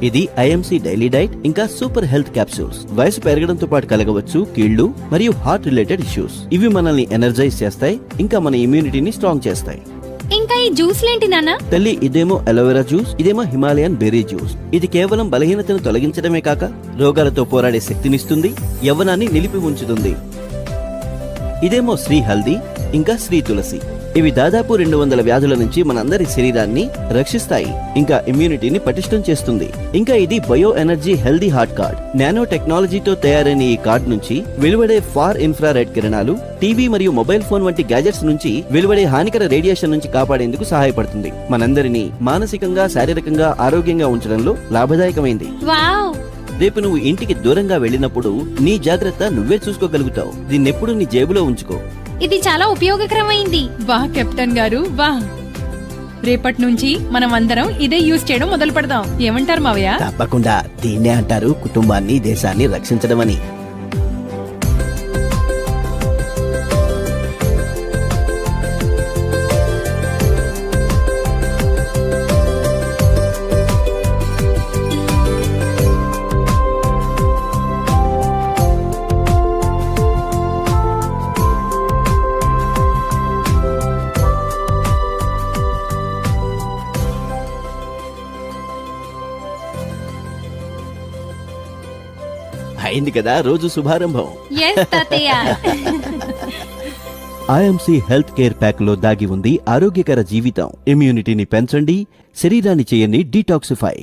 ఇది IMC daily diet ఇంకా super health capsules. వయసు పెరగడంతో పాటు కలగవచ్చు కీళ్లు మరియు హార్ట్ రిలేటెడ్ ఇష్యూస్. ఇవి మనల్ని ఎనర్జైజ్ చేస్తాయి, ఇంకా మన ఇమ్యూనిటీని స్ట్రాంగ్ చేస్తాయి. ఇంకా ఈ జ్యూస్లేంటి నాన్న? తల్లి, ఇదేమో అలోవెరా జ్యూస్, ఇదేమో హిమాలయన్ బెర్రీ జ్యూస్. ఇది కేవలం బలహీనతను తొలగించడమే కాక రోగాలతో పోరాడే శక్తినిస్తుంది, యవ్వనాన్ని నిలిపి ఉంచుతుంది. ఇదేమో శ్రీ హల్దీ ఇంకా శ్రీ తులసి. ఇవి దాదాపు 200 వ్యాధుల నుంచి మనందరి శరీరాన్ని రక్షిస్తాయి, ఇంకా ఇమ్యూనిటీని పటిష్టం చేస్తుంది. ఇంకా ఇది bio energy healthy heart card. Nano టెక్నాలజీతో తయారైన ఈ కార్డ్ నుంచి వెలువడే ఫార్ ఇన్ఫ్రారెడ్ కిరణాలు టీవీ మరియు మొబైల్ ఫోన్ వంటి గ్యాజెట్స్ నుంచి వెలువడే హానికర రేడియేషన్ నుంచి కాపాడేందుకు సహాయపడుతుంది. మనందరినీ మానసికంగా, శారీరకంగా ఆరోగ్యంగా ఉంచడంలో లాభదాయకమైంది. వావ్! రేపు నువ్వు ఇంటికి దూరంగా వెళ్ళినప్పుడు నీ జాగ్రత్త నువ్వే చూసుకోగలుగుతావు. దీన్నెప్పుడు నీ జేబులో ఉంచుకో. ఇది చాలా ఉపయోగకరమైంది. వా కెప్టెన్ గారు, వా! రేపటి నుంచి మనం అందరం ఇదే యూజ్ చేయడం మొదలు పెడదాం. ఏమంటారు మావయ్య? తప్పకుండా. దీన్నే అంటారు కుటుంబాన్ని, దేశాన్ని రక్షించడం అని. అయింది కదా రోజు శుభారంభం. yes తాతయ్య. ఐఎంసీ హెల్త్ కేర్ ప్యాక్ లో దాగి ఉంది ఆరోగ్యకర జీవితం. ఇమ్యూనిటీని పెంచండి, శరీరాన్ని చేయండి డీటాక్సిఫై.